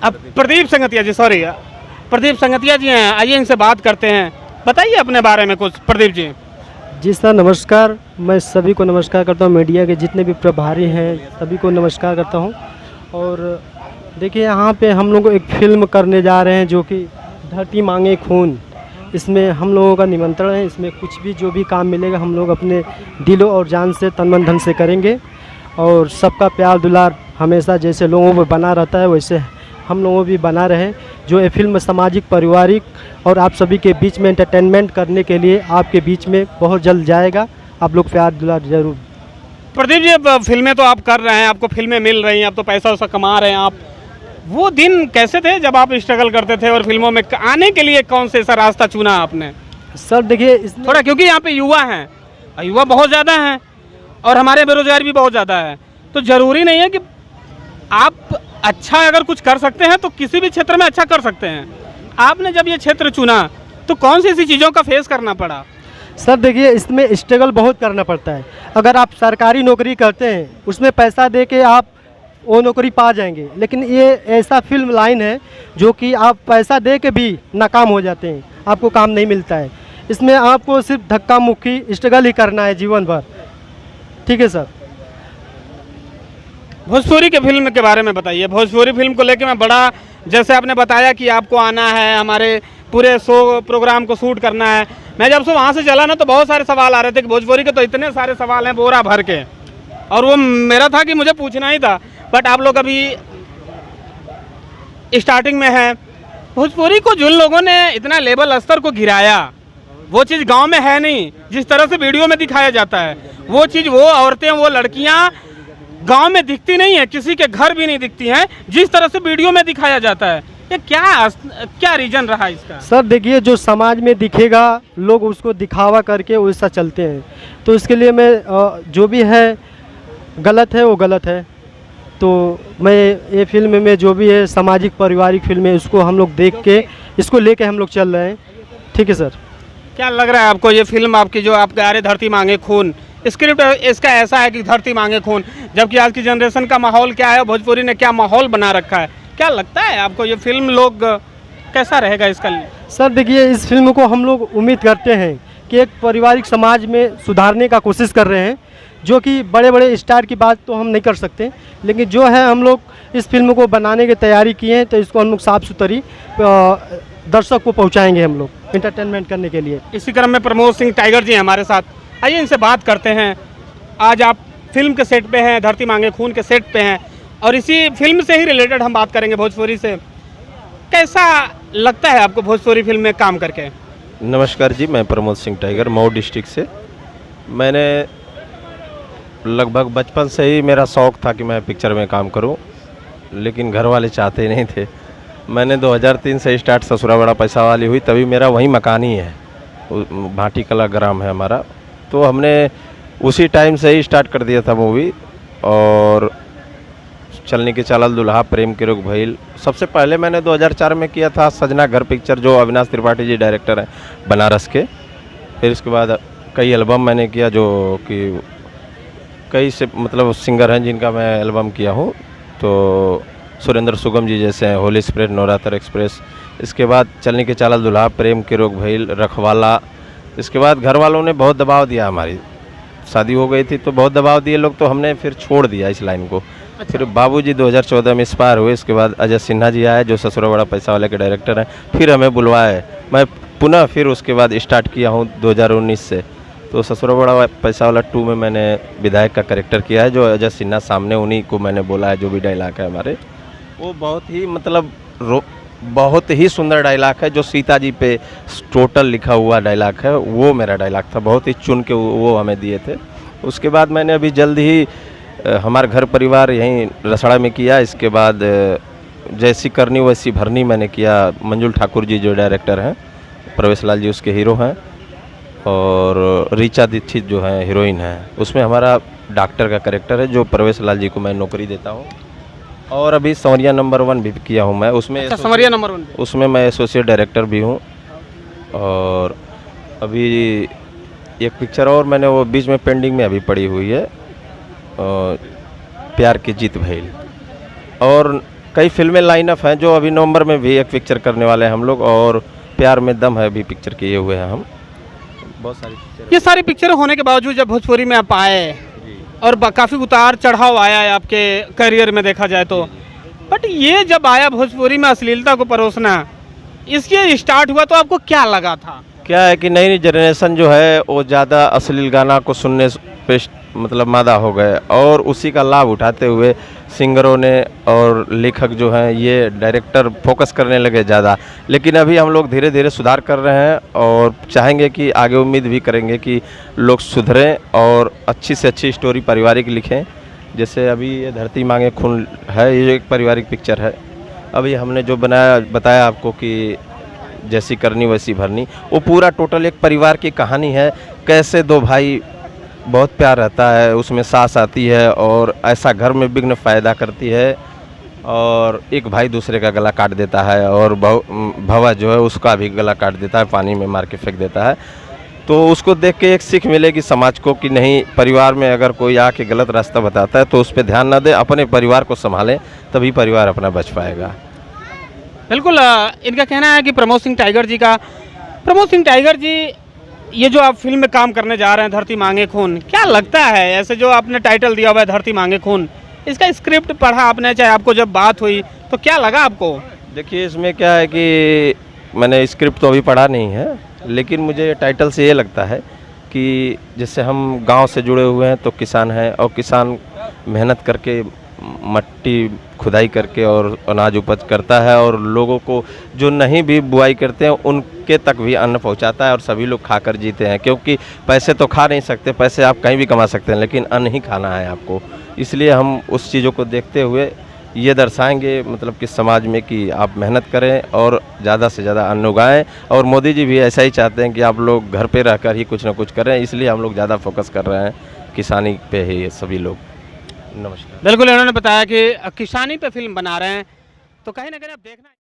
अब प्रदीप संगतिया जी, सॉरी, प्रदीप संगतिया जी हैं, आइए इनसे बात करते हैं। बताइए अपने बारे में कुछ, प्रदीप जी। जी सर नमस्कार। मैं सभी को नमस्कार करता हूँ, मीडिया के जितने भी प्रभारी हैं सभी को नमस्कार करता हूँ। और देखिए यहाँ पे हम लोग एक फ़िल्म करने जा रहे हैं जो कि धरती मांगे खून। इसमें हम लोगों का निमंत्रण है। इसमें कुछ भी जो भी काम मिलेगा हम लोग अपने दिलों और जान से तन मन धन से करेंगे। और सबका प्यार दुलार हमेशा जैसे लोगों में बना रहता है वैसे हम लोगों भी बना रहे। जो ये फिल्म सामाजिक पारिवारिक और आप सभी के बीच में एंटरटेनमेंट करने के लिए आपके बीच में बहुत जल्द जाएगा। आप लोग प्यार दुलार जरूर। प्रदीप जी, अब फिल्में तो आप कर रहे हैं, आपको फिल्में मिल रही हैं, अब तो पैसा वैसा कमा रहे हैं आप। वो दिन कैसे थे जब आप स्ट्रगल करते थे और फिल्मों में आने के लिए कौन से ऐसा रास्ता चुना आपने? सर देखिए थोड़ा, क्योंकि यहाँ पे युवा हैं, युवा बहुत ज़्यादा हैं और हमारे बेरोजगार भी बहुत ज़्यादा है, तो ज़रूरी नहीं है कि आप अच्छा अगर कुछ कर सकते हैं तो किसी भी क्षेत्र में अच्छा कर सकते हैं। आपने जब ये क्षेत्र चुना तो कौन सी ऐसी चीज़ों का फेस करना पड़ा? सर देखिए इसमें स्ट्रगल बहुत करना पड़ता है। अगर आप सरकारी नौकरी करते हैं उसमें पैसा दे के आप वो नौकरी पा जाएंगे, लेकिन ये ऐसा फिल्म लाइन है जो कि आप पैसा दे के भी नाकाम हो जाते हैं, आपको काम नहीं मिलता है। इसमें आपको सिर्फ धक्का मुक्की स्ट्रगल ही करना है जीवन भर। ठीक है सर। भोजपुरी के फिल्म के बारे में बताइए। भोजपुरी फिल्म को लेकर मैं बड़ा, जैसे आपने बताया कि आपको आना है, हमारे पूरे शो प्रोग्राम को शूट करना है। मैं जब से वहाँ से चला ना तो बहुत सारे सवाल आ रहे थे कि भोजपुरी के तो इतने सारे सवाल हैं बोरा भर के, और वो मेरा था कि मुझे पूछना ही था। बट आप लोग अभी स्टार्टिंग में हैं। भोजपुरी को जिन लोगों ने इतना लेवल स्तर को गिराया, वो चीज़ गांव में है नहीं। जिस तरह से वीडियो में दिखाया जाता है वो चीज़, वो औरतें, वो लड़कियां गांव में दिखती नहीं है, किसी के घर भी नहीं दिखती हैं जिस तरह से वीडियो में दिखाया जाता है। ये क्या रीजन रहा इसका? सर देखिए जो समाज में दिखेगा लोग उसको दिखावा करके वैसा चलते हैं, तो इसके लिए मैं जो भी है गलत है वो गलत है। तो मैं ये फिल्म में जो भी है सामाजिक पारिवारिक फिल्म है उसको हम लोग देख के इसको लेके हम लोग चल रहे हैं। ठीक है सर। क्या लग रहा है आपको ये फिल्म आपकी जो आप गा रहे धरती मांगे खून, स्क्रिप्ट इसका ऐसा है कि धरती मांगे खून, जबकि आज की जनरेशन का माहौल क्या है, भोजपुरी ने क्या माहौल बना रखा है, क्या लगता है आपको ये फिल्म लोग कैसा रहेगा इसका? सर देखिए इस फिल्म को हम लोग उम्मीद करते हैं कि एक पारिवारिक समाज में सुधारने का कोशिश कर रहे हैं, जो कि बड़े बड़े स्टार की बात तो हम नहीं कर सकते, लेकिन जो है हम लोग इस फिल्म को बनाने की तैयारी किए हैं, तो इसको हम लोग साफ़ सुथरी दर्शक को पहुंचाएंगे हम लोग एंटरटेनमेंट करने के लिए। इसी क्रम में प्रमोद सिंह टाइगर जी हैं हमारे साथ, आइए इनसे बात करते हैं। आज आप फिल्म के सेट पे हैं, धरती मांगे खून के सेट पे हैं, और इसी फिल्म से ही रिलेटेड हम बात करेंगे भोजपुरी से। कैसा लगता है आपको भोजपुरी फिल्म में काम करके? नमस्कार जी, मैं प्रमोद सिंह टाइगर मऊ डिस्ट्रिक्ट से। मैंने लगभग बचपन से ही मेरा शौक़ था कि मैं पिक्चर में काम करूं, लेकिन घर वाले चाहते नहीं थे। मैंने 2003 से स्टार्ट ससुरा बड़ा पैसा वाली हुई, तभी मेरा वहीं मकान ही है, भाटी कला ग्राम है हमारा। तो हमने उसी टाइम से ही स्टार्ट कर दिया था मूवी। और चलने के चालल दुल्हा, प्रेम के रोग भइल, सबसे पहले मैंने 2004 में किया था सजना घर पिक्चर, जो अविनाश त्रिपाठी जी डायरेक्टर हैं बनारस के। फिर इसके बाद कई एल्बम मैंने किया, जो कि कई से मतलब सिंगर हैं जिनका मैं एल्बम किया हूँ। तो सुरेंद्र सुगम जी जैसे हैं, होली एक्सप्रेस, नवरात्र एक्सप्रेस। इसके बाद चलने के चालल दुल्हा, प्रेम के रोग भइल, रखवाला। इसके बाद घर वालों ने बहुत दबाव दिया, हमारी शादी हो गई थी तो बहुत दबाव दिए लोग, तो हमने फिर छोड़ दिया इस लाइन को। फिर बाबूजी 2014 में एक्सपायर हुए। इसके बाद अजय सिन्हा जी आए जो ससुरा बड़ा पैसा वाले के डायरेक्टर हैं, फिर हमें बुलवाए। मैं पुनः फिर उसके बाद स्टार्ट किया हूँ 2019 से। तो ससुरा बड़ा पैसा वाला 2 में मैंने विधायक का कैरेक्टर किया है, जो अजय सिन्हा सामने, उन्हीं को मैंने बोला है। जो भी डायलॉग है हमारे, वो बहुत ही मतलब बहुत ही सुंदर डायलॉग है, जो सीता जी पे टोटल लिखा हुआ डायलॉग है, वो मेरा डायलॉग था। बहुत ही चुन के वो हमें दिए थे। उसके बाद मैंने अभी जल्द ही हमारा घर परिवार यहीं रसड़ा में किया। इसके बाद जैसी करनी वैसी भरनी मैंने किया। मंजुल ठाकुर जी जो डायरेक्टर हैं, प्रवेश लाल जी उसके हीरो हैं, और ऋचा दीक्षित जो है हीरोइन है। उसमें हमारा डॉक्टर का कैरेक्टर है, जो प्रवेश लाल जी को मैं नौकरी देता हूँ। और अभी संवरिया नंबर 1 भी किया हूँ मैं उसमें। अच्छा, संवरिया नंबर 1 उसमें मैं एसोसिएट डायरेक्टर भी हूँ। और अभी एक पिक्चर और मैंने वो बीच में पेंडिंग में अभी पड़ी हुई है, प्यार की जीत भइल। और कई फिल्में लाइन अप हैं जो अभी नवंबर में भी एक पिक्चर करने वाले हैं हम लोग, और प्यार में दम है भी पिक्चर किए हुए हैं हम। बहुत सारी पिक्चर। ये सारी पिक्चर होने के बावजूद जब भोजपुरी में आप आए और काफ़ी उतार चढ़ाव आया है आपके करियर में देखा जाए तो, बट ये जब आया भोजपुरी में अश्लीलता को परोसना, इसके स्टार्ट हुआ तो आपको क्या लगा था? क्या है कि नई जनरेशन जो है वो ज़्यादा अश्लील गाना को सुनने पे मतलब मादा हो गए, और उसी का लाभ उठाते हुए सिंगरों ने और लेखक जो हैं ये डायरेक्टर फोकस करने लगे ज़्यादा। लेकिन अभी हम लोग धीरे धीरे सुधार कर रहे हैं और चाहेंगे कि आगे उम्मीद भी करेंगे कि लोग सुधरें और अच्छी से अच्छी स्टोरी पारिवारिक लिखें। जैसे अभी ये धरती मांगे खून है, ये एक पारिवारिक पिक्चर है। अभी हमने जो बताया आपको कि जैसी करनी वैसी भरनी, वो पूरा टोटल एक परिवार की कहानी है। कैसे दो भाई, बहुत प्यार रहता है उसमें, सास आती है और ऐसा घर में विघ्न पैदा करती है, और एक भाई दूसरे का गला काट देता है, और भवा जो है उसका भी गला काट देता है, पानी में मार के फेंक देता है। तो उसको देख के एक सीख मिलेगी समाज को कि नहीं, परिवार में अगर कोई आके गलत रास्ता बताता है तो उस पर ध्यान ना दे, अपने परिवार को संभालें, तभी परिवार अपना बच पाएगा। बिल्कुल। इनका कहना है कि प्रमोद सिंह टाइगर जी ये जो आप फिल्म में काम करने जा रहे हैं धरती मांगे खून, क्या लगता है ऐसे जो आपने टाइटल दिया हुआ है धरती मांगे खून, इसका स्क्रिप्ट पढ़ा आपने, चाहे आपको जब बात हुई तो क्या लगा आपको? देखिए इसमें क्या है कि मैंने स्क्रिप्ट तो अभी पढ़ा नहीं है, लेकिन मुझे टाइटल से ये लगता है कि जैसे हम गांव से जुड़े हुए हैं तो किसान हैं, और किसान मेहनत करके मट्टी खुदाई करके और अनाज उपज करता है, और लोगों को जो नहीं भी बुआई करते हैं उनके तक भी अन्न पहुंचाता है, और सभी लोग खाकर जीते हैं। क्योंकि पैसे तो खा नहीं सकते, पैसे आप कहीं भी कमा सकते हैं, लेकिन अन्न ही खाना है आपको। इसलिए हम उस चीज़ों को देखते हुए ये दर्शाएंगे मतलब कि समाज में कि आप मेहनत करें और ज़्यादा से ज़्यादा अन्न उगाएं, और मोदी जी भी ऐसा ही चाहते हैं कि आप लोग घर पे रहकर ही कुछ ना कुछ करें, इसलिए हम लोग ज़्यादा फोकस कर रहे हैं किसानी पे ही सभी लोग। नमस्कार। बिल्कुल, इन्होंने बताया कि किसानी पे फिल्म बना रहे हैं, तो कहीं ना कहीं आप देखना